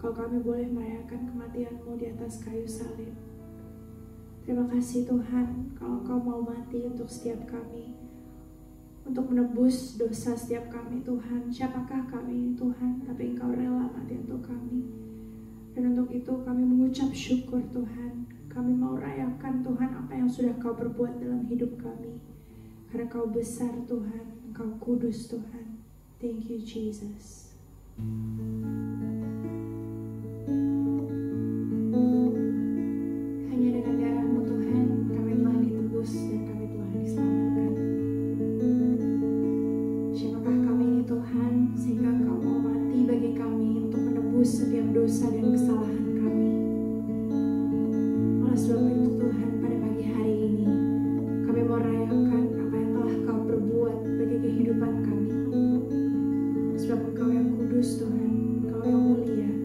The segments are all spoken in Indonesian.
Kalau kami boleh merayakan kematian-Mu di atas kayu salib. Terima kasih Tuhan, kalau Engkau mau mati untuk setiap kami, untuk menebus dosa setiap kami Tuhan. Siapakah kami Tuhan, tapi Engkau rela mati untuk kami. Dan untuk itu kami mengucap syukur Tuhan. Kami mau rayakan Tuhan apa yang sudah Kau perbuat dalam hidup kami. Karena Kau besar Tuhan, Engkau kudus Tuhan. Thank you Jesus. Hanya dengan darah-Mu Tuhan kami telah ditebus dan kami telah diselamatkan. Siapakah kami ini Tuhan sehingga Engkau mau mati bagi kami untuk menebus setiap dosa dan kesalahan kami. Oleh sebab itu Tuhan, pada pagi hari ini kami mau rayakan apa yang telah Kau perbuat bagi kehidupan kami. Sebab Engkau yang kudus Tuhan, Engkau yang mulia.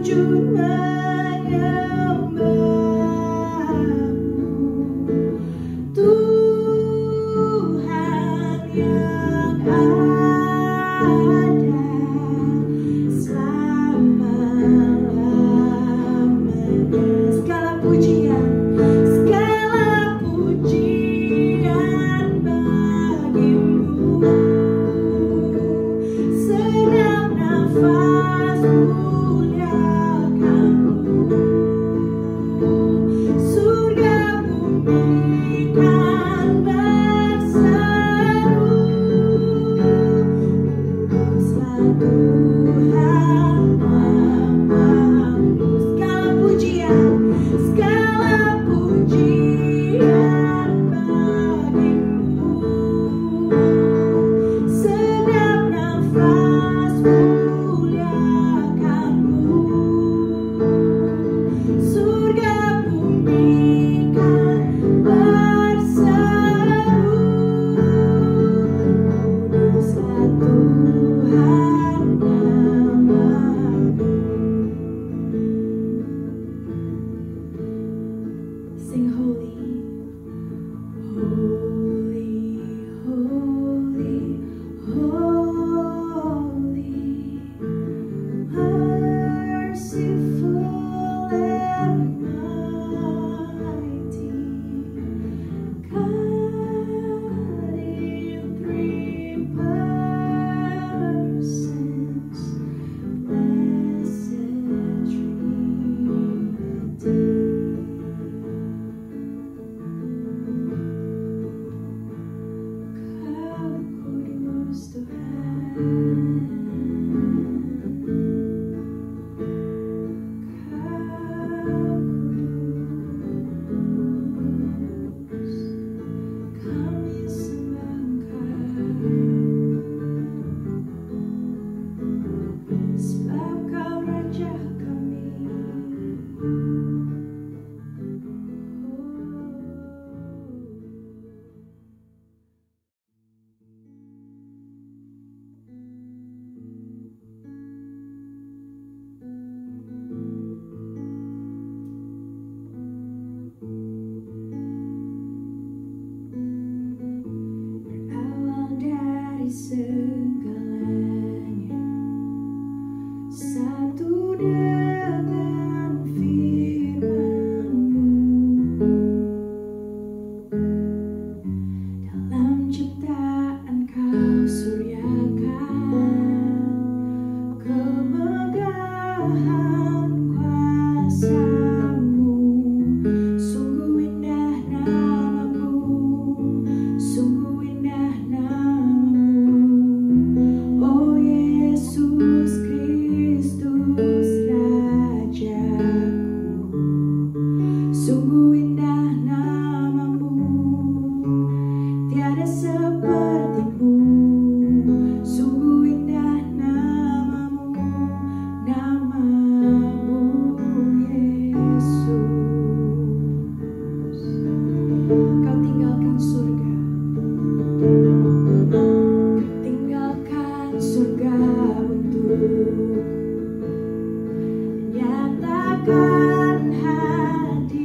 Sujud menyembah tiada sepertimu. Sungguh indah namamu, namamu Yesus. Kau tinggalkan surga, tinggalkan surga untuk nyatakan hadiratmu.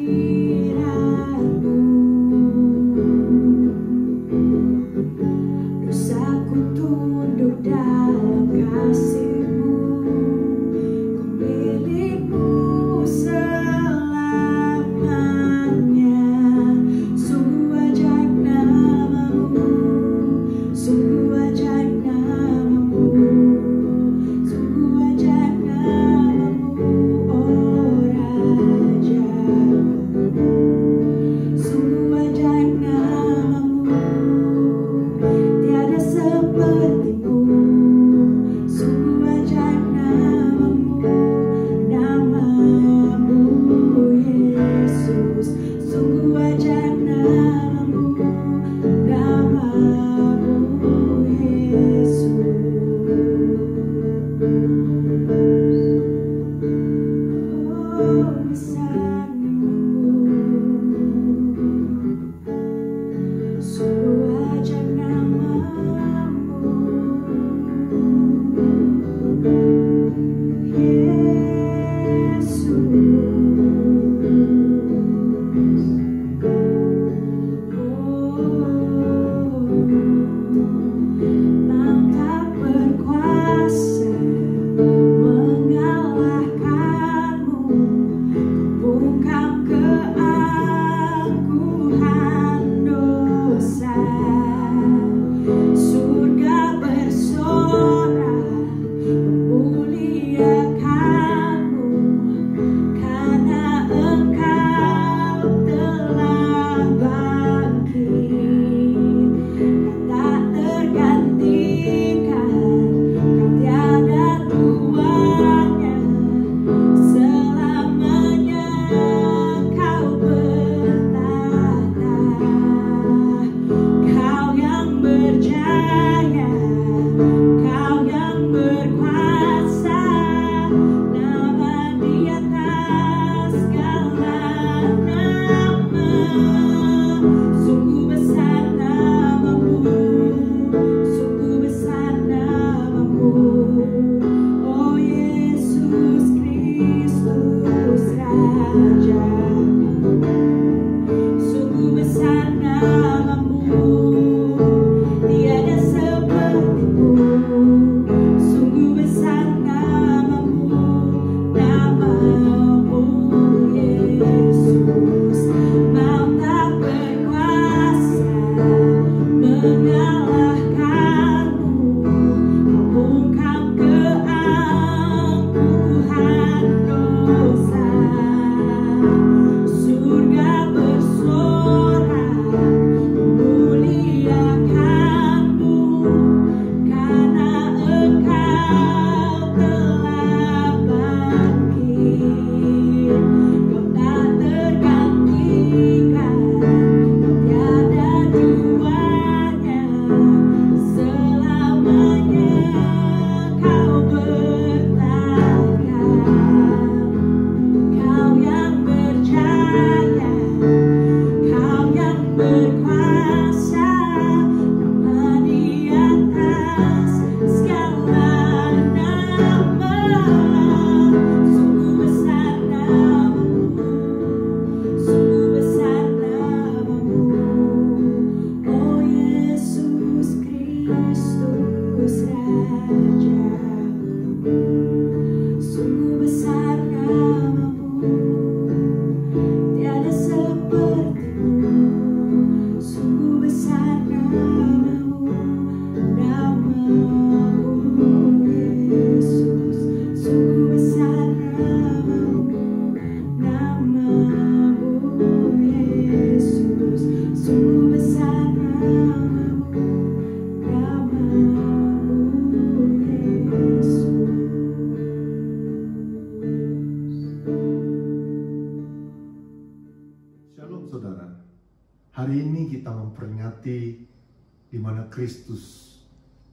di mana Kristus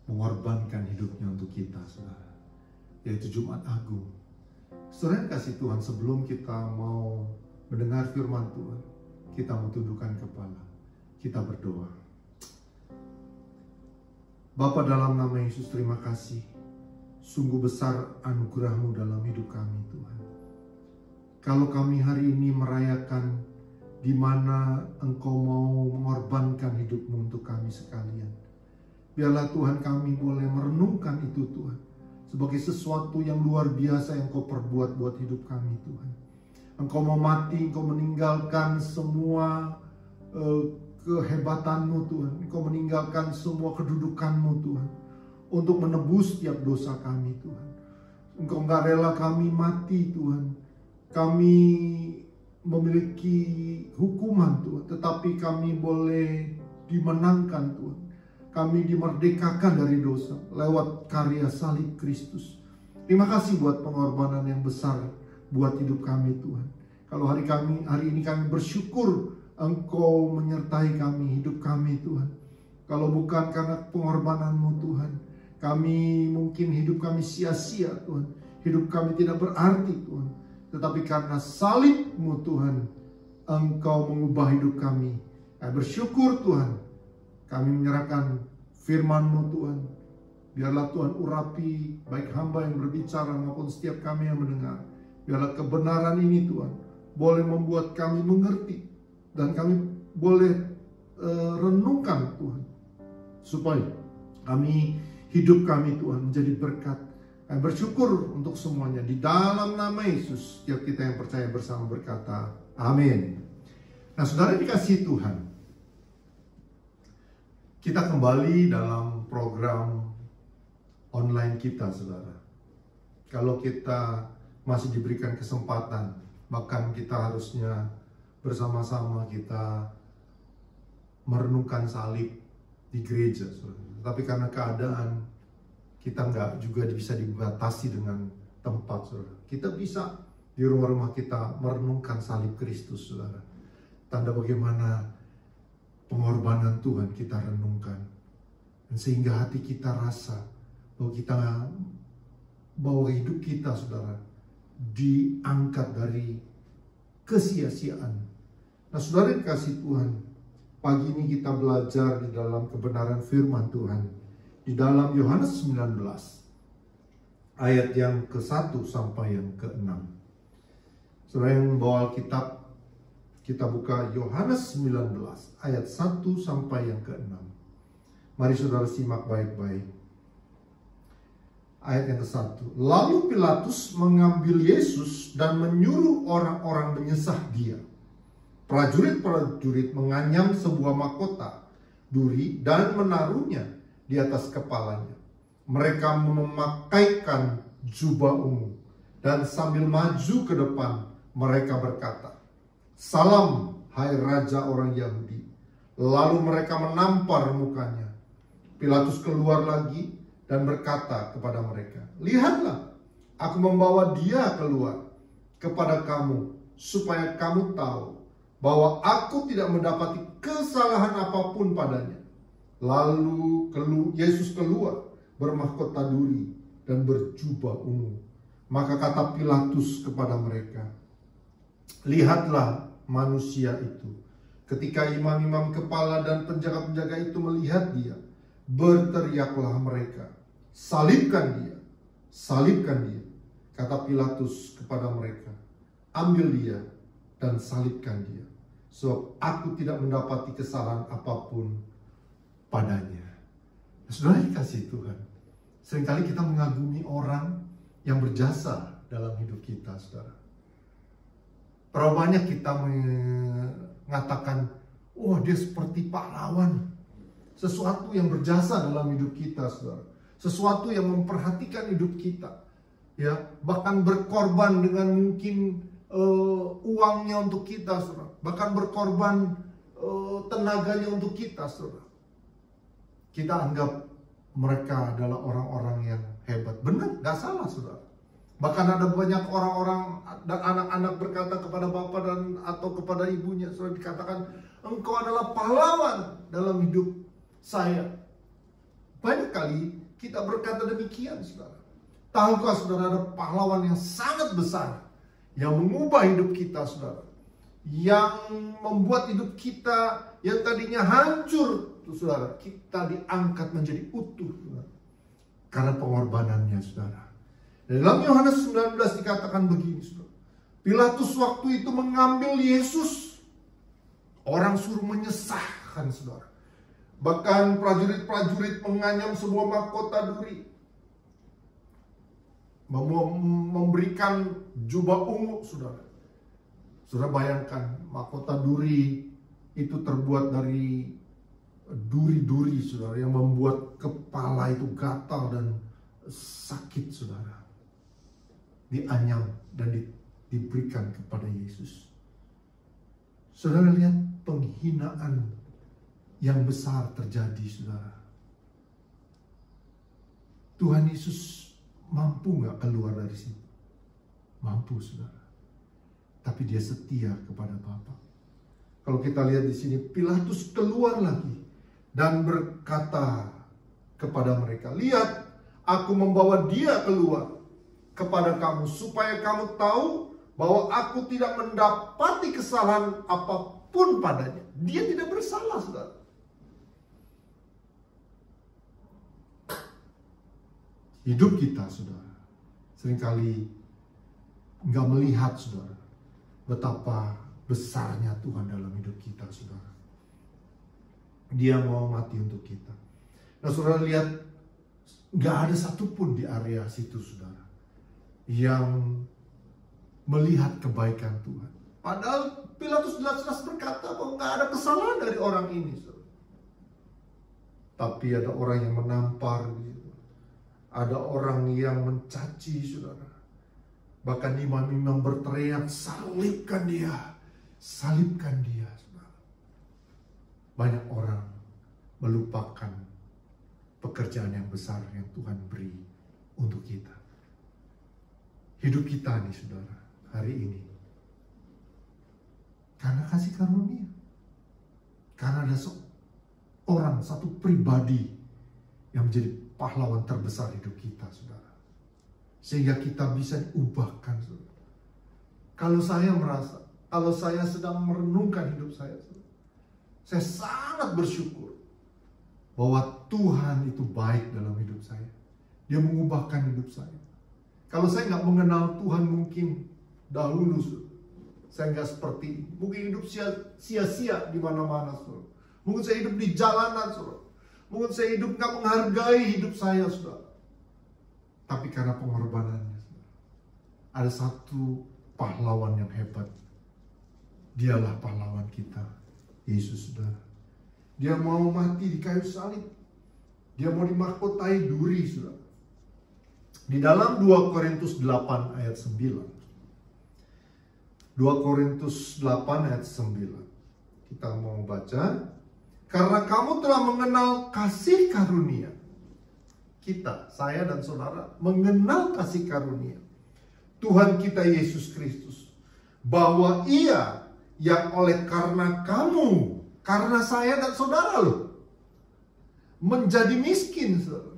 mengorbankan hidupnya untuk kita, saudara, yaitu Jumat Agung. Saudara yang kasih Tuhan, sebelum kita mau mendengar firman Tuhan, kita mau tundukkan kepala, kita berdoa. Bapa, dalam nama Yesus, terima kasih. Sungguh besar anugerah-Mu dalam hidup kami, Tuhan. Kalau kami hari ini merayakan di mana Engkau mau mengorbankan hidup-Mu untuk kami sekalian, biarlah Tuhan kami boleh merenungkan itu, Tuhan, sebagai sesuatu yang luar biasa yang Engkau perbuat buat hidup kami, Tuhan. Engkau mau mati, Engkau meninggalkan semua kehebatan-Mu, Tuhan. Engkau meninggalkan semua kedudukan-Mu, Tuhan, untuk menebus setiap dosa kami, Tuhan. Engkau nggak rela kami mati, Tuhan. Kami memiliki hukuman, Tuhan, tetapi kami boleh dimenangkan, Tuhan. Kami dimerdekakan dari dosa lewat karya salib Kristus. Terima kasih buat pengorbanan yang besar buat hidup kami, Tuhan. Kalau hari ini kami bersyukur Engkau menyertai kami, hidup kami, Tuhan. Kalau bukan karena pengorbanan-Mu, Tuhan, kami mungkin hidup kami sia-sia, Tuhan. Hidup kami tidak berarti, Tuhan. Tetapi karena salib-Mu, Tuhan, Engkau mengubah hidup kami. Kami bersyukur, Tuhan. Kami menyerahkan firman-Mu, Tuhan. Biarlah Tuhan urapi baik hamba yang berbicara maupun setiap kami yang mendengar. Biarlah kebenaran ini, Tuhan, boleh membuat kami mengerti. Dan kami boleh renungkan, Tuhan. Supaya hidup kami, Tuhan, menjadi berkat. Kami bersyukur untuk semuanya. Di dalam nama Yesus, setiap kita yang percaya bersama berkata, amin. Nah, saudara dikasihi Tuhan, kita kembali dalam program online kita, saudara. Kalau kita masih diberikan kesempatan, bahkan kita harusnya bersama-sama kita merenungkan salib di gereja, saudara. Tapi karena keadaan, kita nggak juga bisa dibatasi dengan tempat, saudara. Kita bisa di rumah-rumah kita merenungkan salib Kristus, saudara. Tanda bagaimana pengorbanan Tuhan kita renungkan. Dan sehingga hati kita rasa bahwa hidup kita, saudara, diangkat dari kesia-siaan. Nah, saudara yang kasih Tuhan, pagi ini kita belajar di dalam kebenaran firman Tuhan. Di dalam Yohanes 19, ayat yang ke-1 sampai yang ke-6. Saudara yang membawa Alkitab, kita buka Yohanes 19, ayat 1 sampai yang ke-6. Mari saudara simak baik-baik. Ayat yang ke-1. Lalu Pilatus mengambil Yesus dan menyuruh orang-orang menyesah dia. Prajurit-prajurit menganyam sebuah mahkota duri dan menaruhnya di atas kepalanya. Mereka memakaikan jubah ungu dan sambil maju ke depan mereka berkata, "Salam, hai Raja orang Yahudi." Lalu mereka menampar mukanya. Pilatus keluar lagi dan berkata kepada mereka, "Lihatlah, aku membawa dia keluar kepada kamu supaya kamu tahu bahwa aku tidak mendapati kesalahan apapun padanya." Lalu Yesus keluar bermahkota duri dan berjubah ungu. Maka kata Pilatus kepada mereka, "Lihatlah manusia itu." Ketika imam-imam kepala dan penjaga-penjaga itu melihat dia, berteriaklah mereka, "Salibkan dia, salibkan dia." Kata Pilatus kepada mereka, "Ambil dia dan salibkan dia, sebab aku tidak mendapati kesalahan apapun padanya." Saudara dikasihi Tuhan, seringkali kita mengagumi orang yang berjasa dalam hidup kita, saudara. Berapa banyak kita mengatakan, "Oh, dia seperti pahlawan." Sesuatu yang berjasa dalam hidup kita, saudara. Sesuatu yang memperhatikan hidup kita, ya, bahkan berkorban dengan mungkin uangnya untuk kita, saudara. Bahkan berkorban tenaganya untuk kita, saudara. Kita anggap mereka adalah orang-orang yang hebat. Benar, gak salah, saudara. Bahkan ada banyak orang-orang dan anak-anak berkata kepada bapak atau kepada ibunya, saudara, dikatakan, "Engkau adalah pahlawan dalam hidup saya. Banyak kali kita berkata demikian, saudara. Tahukah saudara, ada pahlawan yang sangat besar yang mengubah hidup kita, saudara. Yang membuat hidup kita yang tadinya hancur, saudara, kita diangkat menjadi utuh, saudara. Karena pengorbanannya, saudara. Dalam Yohanes 19 dikatakan begini, saudara. Pilatus waktu itu mengambil Yesus. Orang suruh menyesahkan, saudara. Bahkan prajurit-prajurit menganyam sebuah mahkota duri. Memberikan jubah ungu, saudara. Saudara bayangkan, mahkota duri itu terbuat dari duri-duri, saudara, yang membuat kepala itu gatal dan sakit, saudara. Dianyam dan diberikan kepada Yesus. Saudara lihat penghinaan yang besar terjadi, saudara. Tuhan Yesus mampu nggak keluar dari situ? Mampu, saudara. Tapi dia setia kepada Bapa. Kalau kita lihat di sini, Pilatus keluar lagi dan berkata kepada mereka, lihat, aku membawa dia keluar kepada kamu supaya kamu tahu bahwa aku tidak mendapati kesalahan apapun padanya. Dia tidak bersalah, saudara. Hidup kita, saudara, seringkali nggak melihat, saudara, betapa besarnya Tuhan dalam hidup kita, saudara. Dia mau mati untuk kita. Nah, saudara lihat, nggak ada satupun di area situ, saudara, yang melihat kebaikan Tuhan. Padahal Pilatus jelas-jelas berkata bahwa nggak ada kesalahan dari orang ini, saudara. Tapi ada orang yang menampar, gitu. Ada orang yang mencaci, saudara. Bahkan imam-imam berteriak, salibkan dia, salibkan dia, saudara. Banyak orang melupakan pekerjaan yang besar yang Tuhan beri untuk kita. Hidup kita nih, saudara, hari ini karena kasih karunia. Karena ada seorang, satu pribadi yang menjadi pahlawan terbesar hidup kita, saudara. Sehingga kita bisa diubahkan, saudara. Kalau saya merasa, kalau saya sedang merenungkan hidup saya, saudara, saya sangat bersyukur bahwa Tuhan itu baik dalam hidup saya. Dia mengubahkan hidup saya. Kalau saya nggak mengenal Tuhan mungkin dahulu, saya nggak seperti ini. Mungkin hidup sia-sia di mana-mana, saudara. Mungkin saya hidup di jalanan, saudara. Mungkin saya hidup nggak menghargai hidup saya, saudara. Tapi karena pengorbanannya, saudara, ada satu pahlawan yang hebat. Dialah pahlawan kita, Yesus, saudara. Dia mau mati di kayu salib. Dia mau dimahkotai duri, saudara. Di dalam 2 Korintus 8 ayat 9. 2 Korintus 8 ayat 9. Kita mau baca. Karena kamu telah mengenal kasih karunia. Kita, saya dan saudara, mengenal kasih karunia Tuhan kita Yesus Kristus. Bahwa Ia yang oleh karena kamu, karena saya dan saudara loh, menjadi miskin, saudara.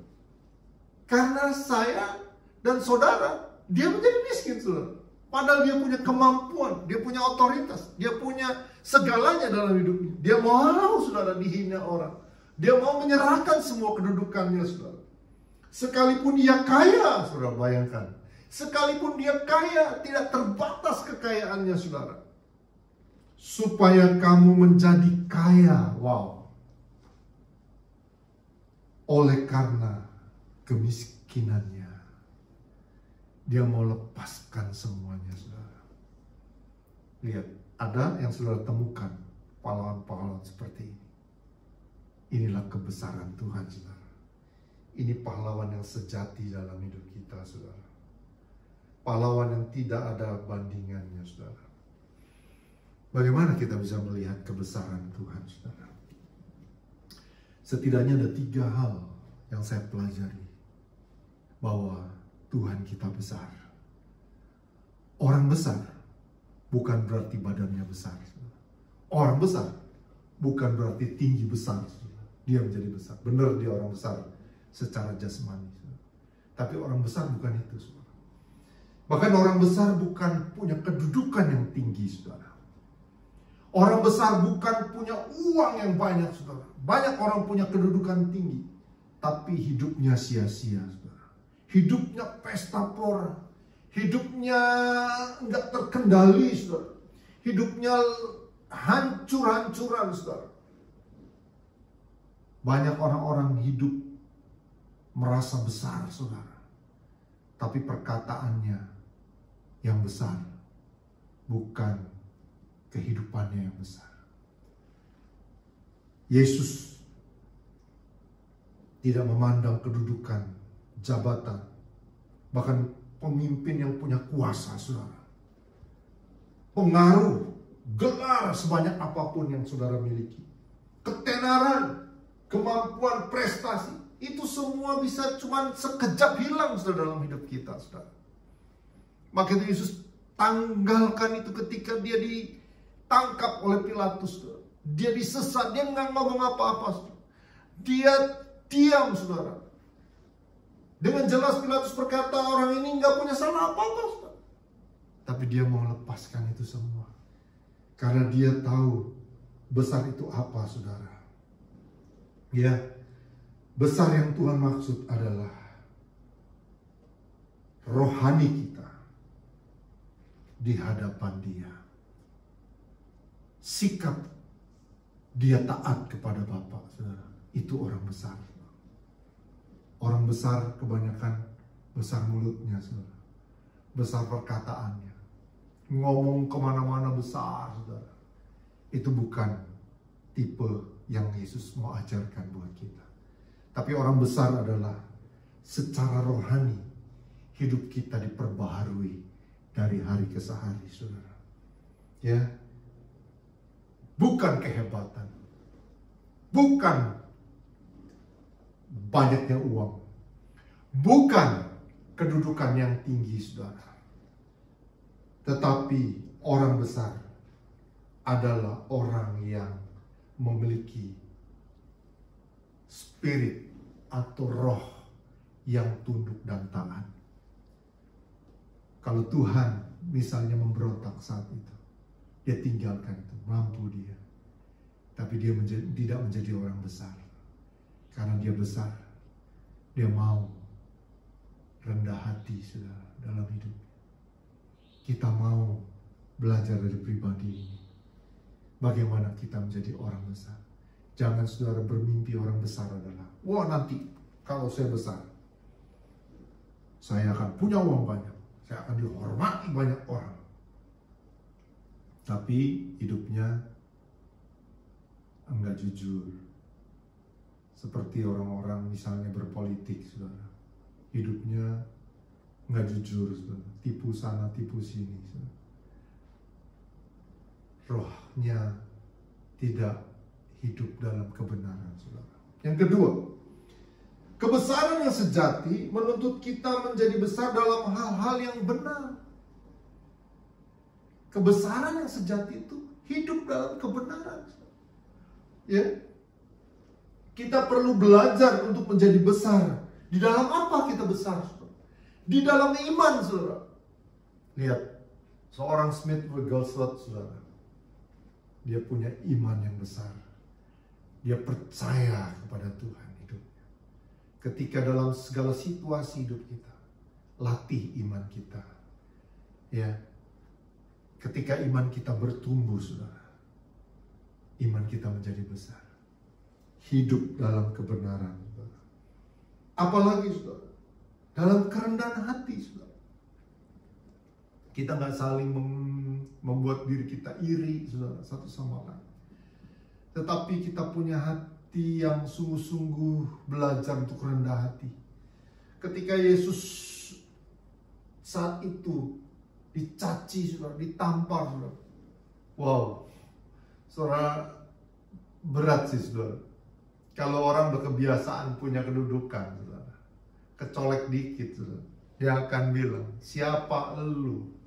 Karena saya dan saudara, dia menjadi miskin, saudara. Padahal dia punya kemampuan, dia punya otoritas, dia punya segalanya dalam hidupnya. Dia mau, saudara, dihina orang. Dia mau menyerahkan semua kedudukannya, saudara. Sekalipun dia kaya, saudara, bayangkan. Sekalipun dia kaya, tidak terbatas kekayaannya, saudara. Supaya kamu menjadi kaya, wow. Oleh karena kemiskinannya, dia mau lepaskan semuanya, saudara. Lihat, ada yang saudara temukan pahlawan-pahlawan seperti ini. Inilah kebesaran Tuhan, saudara. Ini pahlawan yang sejati dalam hidup kita, saudara. Pahlawan yang tidak ada bandingannya, saudara. Bagaimana kita bisa melihat kebesaran Tuhan, saudara? Setidaknya ada 3 hal yang saya pelajari. Bahwa Tuhan kita besar. Orang besar bukan berarti badannya besar. Orang besar bukan berarti tinggi besar. dia menjadi besar. Benar dia orang besar secara jasmani. Tapi orang besar bukan itu, saudara. Bahkan orang besar bukan punya kedudukan yang tinggi, saudara. Orang besar bukan punya uang yang banyak, saudara. Banyak orang punya kedudukan tinggi, tapi hidupnya sia-sia, saudara. Hidupnya pesta pora. Hidupnya nggak terkendali, saudara. Hidupnya hancur-hancuran, saudara. Banyak orang-orang hidup merasa besar, saudara. Tapi perkataannya yang besar, bukan kehidupannya yang besar. Yesus tidak memandang kedudukan, jabatan, bahkan pemimpin yang punya kuasa, saudara. Pengaruh, gelar sebanyak apapun yang saudara miliki. Ketenaran, kemampuan, prestasi. Itu semua bisa cuma sekejap hilang, saudara, dalam hidup kita, saudara. Maka itu Yesus tanggalkan itu ketika dia ditangkap oleh Pilatus, saudara. Dia disesat, dia nggak ngomong apa-apa, saudara. Dia diam, saudara. Dengan jelas Pilatus berkata orang ini nggak punya salah apa-apa, saudara. Tapi dia mau lepaskan itu semua. Karena dia tahu besar itu apa, saudara. Ya, besar yang Tuhan maksud adalah rohani kita di hadapan Dia. Sikap dia taat kepada Bapa, saudara. Itu orang besar. Orang besar kebanyakan besar mulutnya, saudara. Besar perkataannya. Ngomong kemana-mana besar, saudara. Itu bukan tipe yang Yesus mau ajarkan buat kita. Tapi orang besar adalah secara rohani hidup kita diperbaharui dari hari ke hari, saudara. Ya, bukan kehebatan, bukan banyaknya uang, bukan kedudukan yang tinggi, saudara. Tetapi orang besar adalah orang yang memiliki spirit atau roh yang tunduk dan taat. Kalau Tuhan misalnya memberontak saat itu, dia tinggalkan itu, mampu dia. Tapi dia tidak menjadi orang besar. Karena dia besar, dia mau rendah hati, saudara, dalam hidup. Kita mau belajar dari pribadi ini. Bagaimana kita menjadi orang besar. Jangan saudara bermimpi orang besar adalah, wah nanti kalau saya besar, saya akan punya uang banyak. Saya akan dihormati banyak orang. Tapi hidupnya enggak jujur. Seperti orang-orang misalnya berpolitik, saudara. Hidupnya enggak jujur, saudara. Tipu sana, tipu sini, saudara. Rohnya tidak hidup dalam kebenaran, saudara. Yang kedua, kebesaran yang sejati menuntut kita menjadi besar dalam hal-hal yang benar. Kebesaran yang sejati itu hidup dalam kebenaran. Ya, kita perlu belajar untuk menjadi besar. Di dalam apa kita besar? Di dalam iman, saudara. Lihat, seorang Smith Wigglesworth, saudara. Dia punya iman yang besar. Dia percaya kepada Tuhan hidupnya. Ketika dalam segala situasi hidup kita, latih iman kita. Ya, ketika iman kita bertumbuh, saudara, iman kita menjadi besar. Hidup dalam kebenaran, saudara. Apalagi, saudara, dalam kerendahan hati, saudara. Kita nggak saling membuat diri kita iri, saudara, satu sama lain. Tetapi kita punya hati yang sungguh-sungguh belajar untuk rendah hati. Ketika Yesus saat itu dicaci, saudara, ditampar, saudara. Wow, saudara, berat sih, saudara. Kalau orang udah kebiasaan punya kedudukan, saudara, kecolek dikit, saudara, dia akan bilang, siapa elu?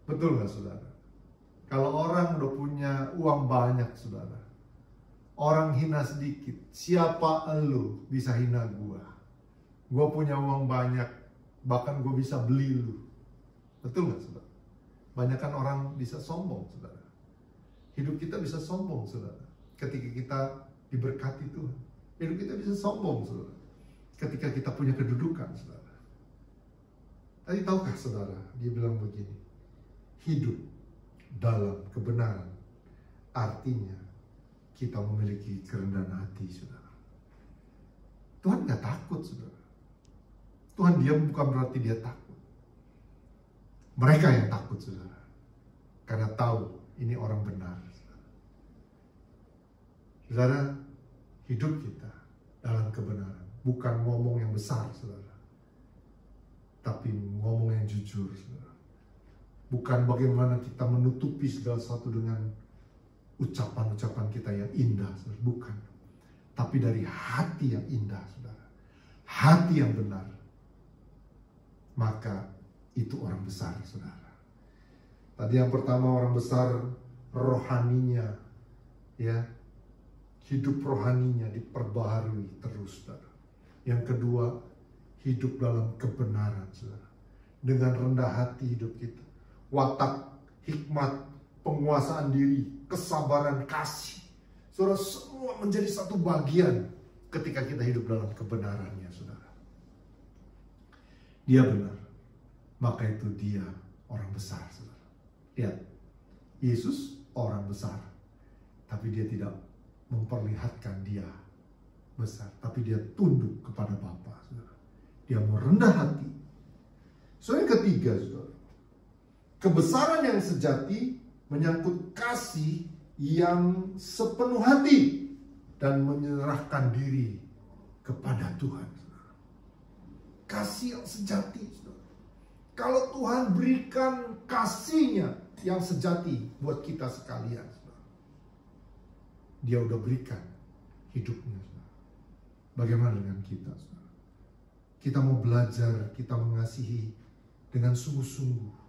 Betul nggak, saudara? Kalau orang udah punya uang banyak, saudara, orang hina sedikit, siapa elu bisa hina gua? Gua punya uang banyak, bahkan gua bisa beli lu. Betul nggak, saudara? Banyak kan orang bisa sombong, saudara. Hidup kita bisa sombong, saudara. Ketika kita diberkati Tuhan, hidup kita bisa sombong, saudara. Ketika kita punya kedudukan, saudara. Tadi tahukah saudara, dia bilang begini, hidup dalam kebenaran artinya kita memiliki kerendahan hati, saudara. Tuhan gak takut, saudara. Tuhan diam bukan berarti dia takut. Mereka yang takut, saudara, karena tahu ini orang benar, saudara. Saudara, hidup kita dalam kebenaran bukan ngomong yang besar, saudara, tapi ngomong yang jujur, saudara. Bukan bagaimana kita menutupi segala sesuatu dengan ucapan-ucapan kita yang indah, saudara. Bukan. Tapi dari hati yang indah, saudara. Hati yang benar. Maka itu orang besar, saudara. Tadi yang pertama, orang besar rohaninya, ya, hidup rohaninya diperbaharui terus, saudara. Yang kedua, hidup dalam kebenaran, saudara. Dengan rendah hati hidup kita. Watak, hikmat, penguasaan diri, kesabaran, kasih. Saudara, semua menjadi satu bagian ketika kita hidup dalam kebenarannya, saudara. Dia benar. Maka itu dia orang besar, saudara. Lihat, Yesus orang besar. Tapi dia tidak memperlihatkan dia besar. Tapi dia tunduk kepada Bapa, saudara. Dia merendah hati. Soal yang ketiga, saudara, kebesaran yang sejati menyangkut kasih yang sepenuh hati dan menyerahkan diri kepada Tuhan, saudara. Kasih yang sejati, saudara. Kalau Tuhan berikan kasihnya yang sejati buat kita sekalian, saudara, dia udah berikan hidupnya, saudara. Bagaimana dengan kita, saudara? Kita mau belajar, kita mengasihi dengan sungguh-sungguh.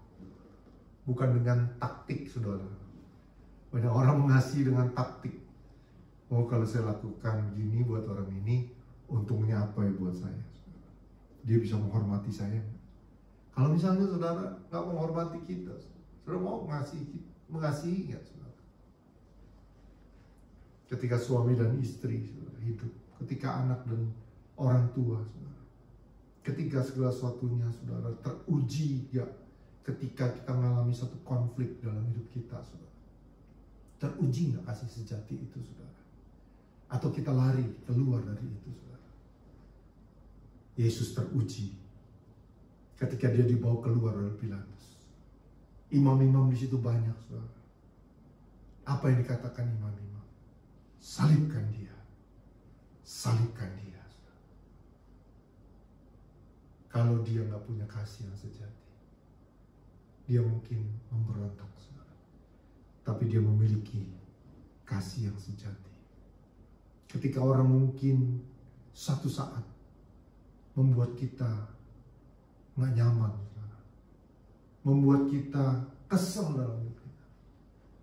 Bukan dengan taktik, saudara. Banyak orang mengasihi dengan taktik. Oh, kalau saya lakukan gini buat orang ini, untungnya apa ya buat saya? Saudara? Dia bisa menghormati saya. Kalau misalnya saudara nggak menghormati kita, saudara mau mengasihi nggak, saudara? Ketika suami dan istri, saudara, hidup. Ketika anak dan orang tua, saudara. Ketika segala sesuatunya, saudara, teruji ya, ketika kita mengalami satu konflik dalam hidup kita, saudara. Teruji nggak kasih sejati itu, saudara? Atau kita lari keluar dari itu, saudara? Yesus teruji ketika dia dibawa keluar oleh Pilatus. Imam-imam di situ banyak, saudara. Apa yang dikatakan imam-imam? Salibkan dia. Salibkan dia. Kalau dia nggak punya kasih yang sejati, dia mungkin memberontak, saudara. Tapi dia memiliki kasih yang sejati. Ketika orang mungkin satu saat membuat kita nggak nyaman, saudara, membuat kita kesel dalam hidup kita,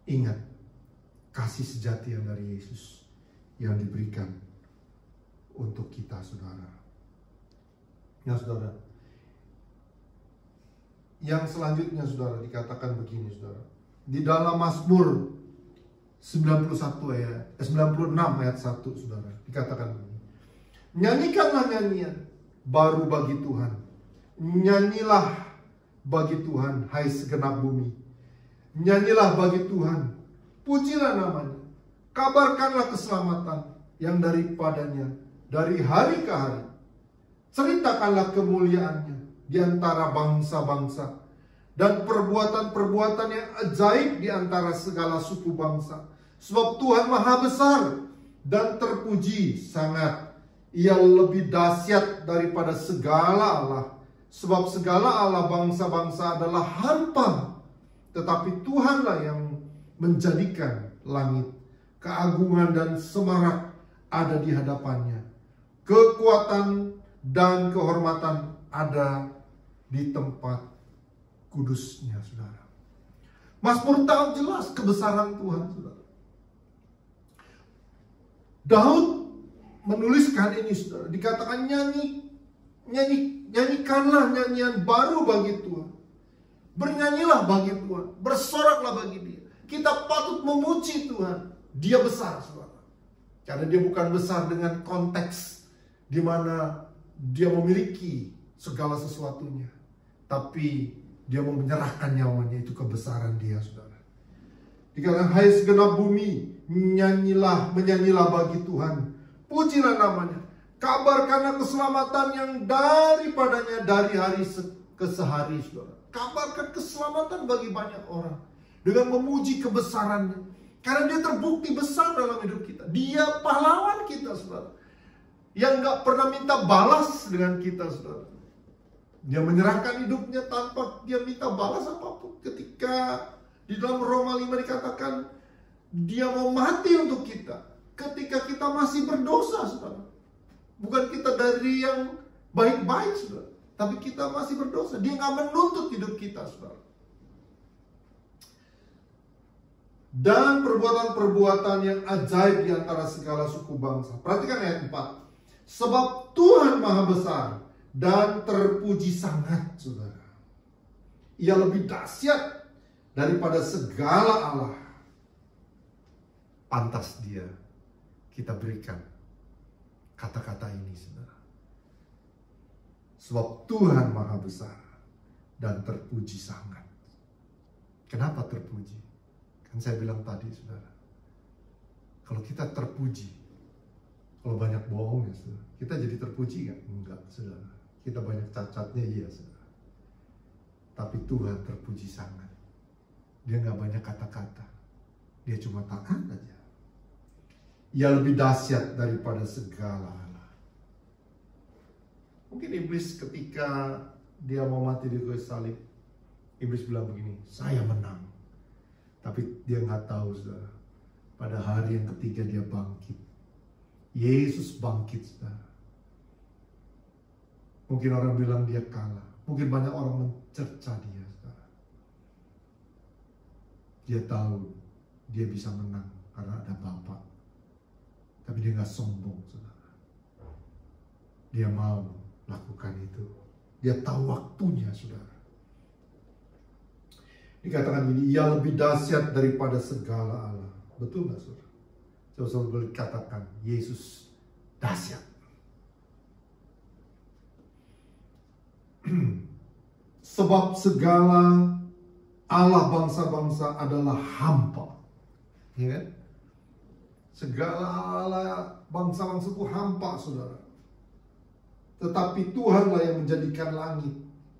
ingat kasih sejati yang dari Yesus yang diberikan untuk kita, saudara. Ya, saudara. Yang selanjutnya, saudara, dikatakan begini, saudara. Di dalam Mazmur 96 ayat 1, saudara, dikatakan begini. Nyanyikanlah nyanyian baru bagi Tuhan. Nyanyilah bagi Tuhan, hai segenap bumi. Nyanyilah bagi Tuhan. Pujilah namanya. Kabarkanlah keselamatan yang daripadanya dari hari ke hari. Ceritakanlah kemuliaannya di antara bangsa-bangsa dan perbuatan-perbuatan yang ajaib di antara segala suku bangsa. Sebab Tuhan maha besar dan terpuji sangat. Ia lebih dahsyat daripada segala Allah. Sebab segala Allah bangsa-bangsa adalah hampa. Tetapi Tuhanlah yang menjadikan langit. Keagungan dan semarak ada di hadapannya. Kekuatan dan kehormatan ada di tempat kudusnya, saudara. Mazmur tahu jelas kebesaran Tuhan, saudara. Daud menuliskan ini, saudara. Dikatakan nyanyikanlah nyanyian baru bagi Tuhan. Bernyanyilah bagi Tuhan. Bersoraklah bagi Dia. Kita patut memuji Tuhan. Dia besar, saudara. Karena Dia bukan besar dengan konteks di mana Dia memiliki segala sesuatunya. Tapi Dia mau menyerahkan nyawanya, itu kebesaran Dia, saudara. Dikatakan, hai segenap bumi, menyanyilah bagi Tuhan. Pujilah namanya. Kabarkanlah keselamatan yang daripadanya dari hari ke sehari, saudara. Kabarkan keselamatan bagi banyak orang dengan memuji kebesarannya. Karena Dia terbukti besar dalam hidup kita. Dia pahlawan kita, saudara. Yang gak pernah minta balas dengan kita, saudara. Dia menyerahkan hidupnya tanpa Dia minta balas apapun. Ketika di dalam Roma 5 dikatakan Dia mau mati untuk kita. Ketika kita masih berdosa, saudara. Bukan kita dari yang baik-baik, saudara. Tapi kita masih berdosa. Dia gak menuntut hidup kita, saudara. Dan perbuatan-perbuatan yang ajaib di antara segala suku bangsa. Perhatikan ayat 4. Sebab Tuhan Maha Besar dan terpuji sangat, saudara. Ia lebih dahsyat daripada segala Allah. Pantas Dia kita berikan kata-kata ini, saudara. Sebab Tuhan Maha Besar dan terpuji sangat. Kenapa terpuji? Kan saya bilang tadi, saudara. Kalau kita terpuji, kalau banyak bohong ya, saudara, kita jadi terpuji gak? Enggak, saudara. Kita banyak cacatnya, iya, saudara. Tapi Tuhan terpuji sangat. Dia gak banyak kata-kata. Dia cuma taat aja. Ia lebih dahsyat daripada segala Allah. Mungkin iblis ketika dia mau mati di kayu salib, iblis bilang begini, saya menang. Tapi dia nggak tahu, saudara, pada hari yang ketiga dia bangkit. Yesus bangkit, saudara. Mungkin orang bilang dia kalah. Mungkin banyak orang mencerca dia, saudara. Dia tahu dia bisa menang karena ada Bapa. Tapi dia nggak sombong, saudara. Dia mau lakukan itu. Dia tahu waktunya, saudara. Dikatakan ini, ia lebih dahsyat daripada segala Allah. Betul nggak, saudara? Coba boleh katakan, Yesus dahsyat. Sebab segala Allah bangsa-bangsa adalah hampa. Ya kan? Segala Allah bangsa-bangsa itu hampa, saudara. Tetapi Tuhanlah yang menjadikan langit,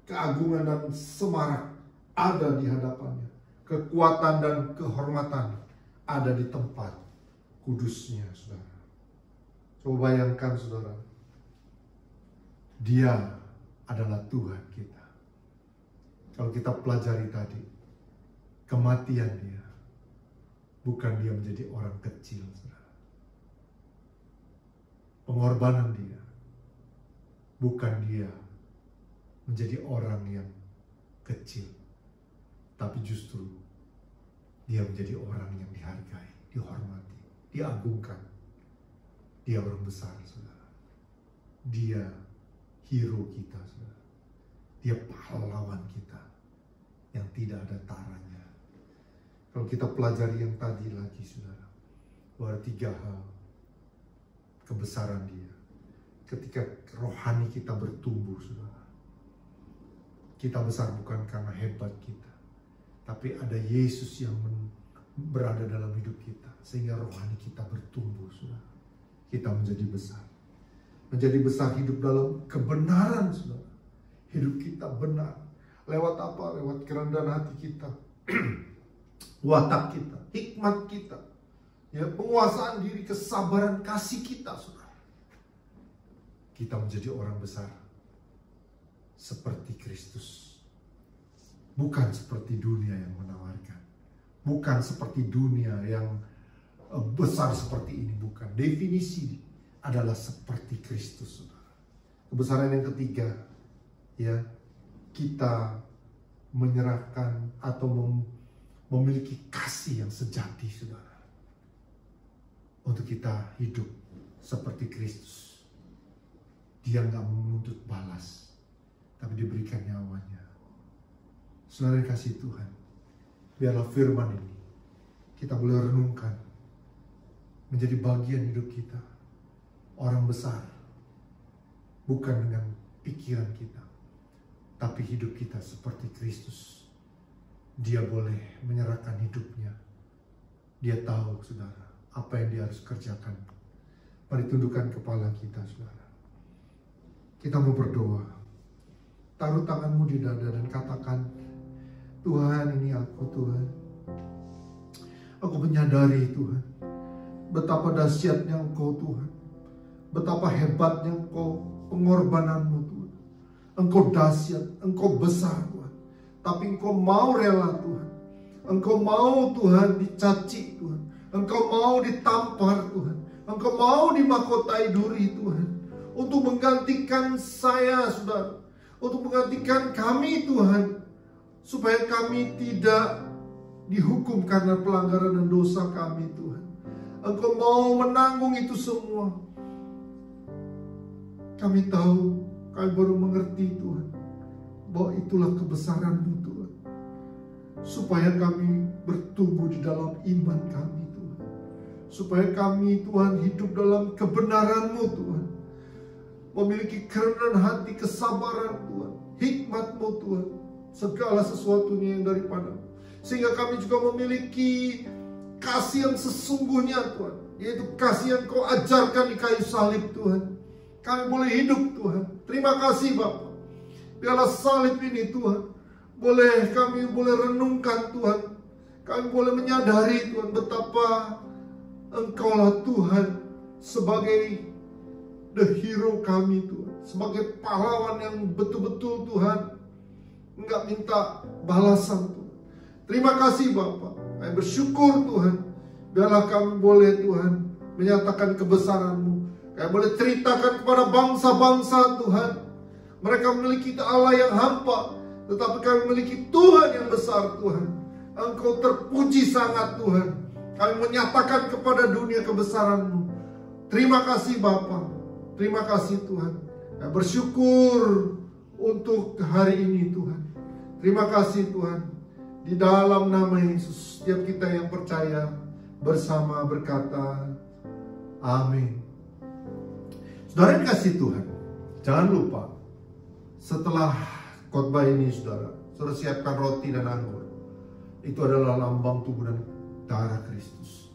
keagungan dan semarak ada di hadapannya. Kekuatan dan kehormatan ada di tempat kudusnya, saudara. Coba bayangkan, saudara. Dia adalah Tuhan kita. Kalau kita pelajari tadi, kematian Dia, bukan Dia menjadi orang kecil, saudara. Pengorbanan Dia, bukan Dia menjadi orang yang kecil, tapi justru Dia menjadi orang yang dihargai, dihormati, diagungkan. Dia orang besar, saudara. Dia hero kita, saudara. Dia pahlawan kita yang tidak ada taranya. Kalau kita pelajari yang tadi lagi, saudara, bahwa 3 hal kebesaran Dia. Ketika rohani kita bertumbuh, saudara, kita besar bukan karena hebat kita, tapi ada Yesus yang berada dalam hidup kita, sehingga rohani kita bertumbuh, saudara. Kita menjadi besar. Menjadi besar hidup dalam kebenaran, saudara. Hidup kita benar. Lewat apa? Lewat kerendahan hati kita. Watak kita, hikmat kita, ya, penguasaan diri, kesabaran, kasih kita, saudara. Kita menjadi orang besar seperti Kristus. Bukan seperti dunia yang menawarkan. Bukan seperti dunia yang besar seperti ini. Bukan. Definisi adalah seperti Kristus, saudara. Kebesaran yang ketiga, ya, kita menyerahkan atau memiliki kasih yang sejati, saudara. untuk kita hidup seperti Kristus. Dia nggak menuntut balas, tapi diberikan nyawanya. Saudara yang kasih Tuhan, biarlah firman ini kita boleh renungkan menjadi bagian hidup kita. Orang besar, bukan dengan pikiran kita, tapi hidup kita seperti Kristus. Dia boleh menyerahkan hidupnya. Dia tahu, saudara, apa yang dia harus kerjakan. Mari tundukkan kepala kita, saudara. Kita mau berdoa. Taruh tanganmu di dada dan katakan, Tuhan, ini aku, Tuhan. Aku menyadari, Tuhan, betapa dahsyatnya Engkau, Tuhan. Betapa hebatnya Engkau, pengorbananmu, Tuhan. Engkau dahsyat, Engkau besar, Tuhan. Tapi Engkau mau rela, Tuhan. Engkau mau, Tuhan, dicaci, Tuhan. Engkau mau ditampar, Tuhan. Engkau mau dimahkotai duri, Tuhan. Untuk menggantikan saya, saudara. Untuk menggantikan kami, Tuhan. Supaya kami tidak dihukum karena pelanggaran dan dosa kami, Tuhan. Engkau mau menanggung itu semua. Kami tahu, kami baru mengerti, Tuhan, bahwa itulah kebesaran-Mu, Tuhan. Supaya kami bertumbuh di dalam iman kami, Tuhan. Supaya kami, Tuhan, hidup dalam kebenaran-Mu, Tuhan. Memiliki kerendahan hati, kesabaran, Tuhan. Hikmat-Mu, Tuhan. Segala sesuatunya yang daripada-Mu. Sehingga kami juga memiliki kasih yang sesungguhnya, Tuhan. Yaitu kasih yang Kau ajarkan di kayu salib, Tuhan. Kami boleh hidup, Tuhan. Terima kasih, Bapa. Biarlah salib ini, Tuhan, kami boleh renungkan, Tuhan. Kami boleh menyadari, Tuhan, betapa Engkaulah Tuhan sebagai the hero kami, Tuhan. Sebagai pahlawan yang betul-betul, Tuhan, enggak minta balasan, Tuhan. Terima kasih, Bapa. Kami bersyukur, Tuhan. Biarlah kami boleh, Tuhan, menyatakan kebesaran-Mu. Kami boleh ceritakan kepada bangsa-bangsa, Tuhan. Mereka memiliki Allah yang hampa, tetapi kami memiliki Tuhan yang besar, Tuhan. Engkau terpuji sangat, Tuhan. Kami menyatakan kepada dunia kebesaran-Mu. Terima kasih, Bapa. Terima kasih, Tuhan. Kami bersyukur untuk hari ini, Tuhan. Terima kasih, Tuhan. Di dalam nama Yesus, setiap kita yang percaya bersama berkata, amin. Saudara yang kasih Tuhan, jangan lupa setelah khotbah ini, saudara siapkan roti dan anggur. Itu adalah lambang tubuh dan darah Kristus.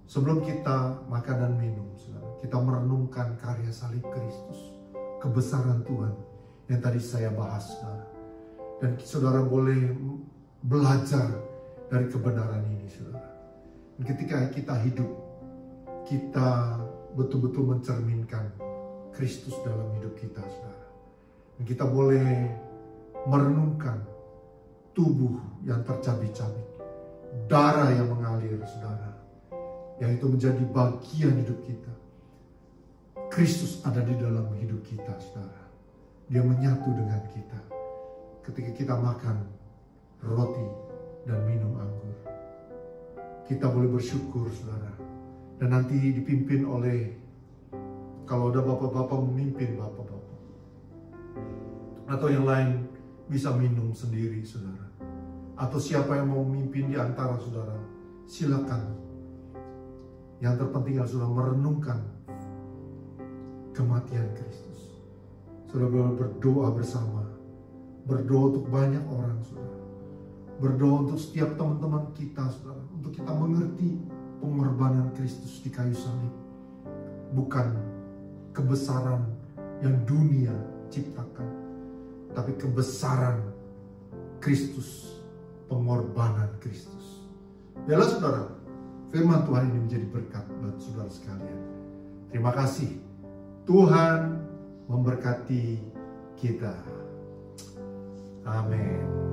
Sebelum kita makan dan minum, saudara, kita merenungkan karya salib Kristus, kebesaran Tuhan yang tadi saya bahas, saudara. Dan saudara boleh belajar dari kebenaran ini, saudara. Dan ketika kita hidup, kita betul-betul mencerminkan Kristus dalam hidup kita, saudara. Dan kita boleh merenungkan tubuh yang tercabik-cabik, darah yang mengalir, saudara, yang itu menjadi bagian hidup kita. Kristus ada di dalam hidup kita, saudara. Dia menyatu dengan kita ketika kita makan roti dan minum anggur. Kita boleh bersyukur, saudara. Dan nanti dipimpin oleh, kalau ada bapak-bapak memimpin bapak-bapak, atau yang lain bisa minum sendiri, saudara. Atau siapa yang mau memimpin di antara saudara, silakan. Yang terpenting adalah saudara merenungkan kematian Kristus. Saudara berdoa bersama, berdoa untuk banyak orang, saudara. Berdoa untuk setiap teman-teman kita, saudara, untuk kita mengerti pengorbanan Kristus di kayu salib. Bukan kebesaran yang dunia ciptakan, tapi kebesaran Kristus, pengorbanan Kristus. Biarlah, saudara, firman Tuhan ini menjadi berkat buat saudara sekalian. Terima kasih. Tuhan memberkati kita. Amin.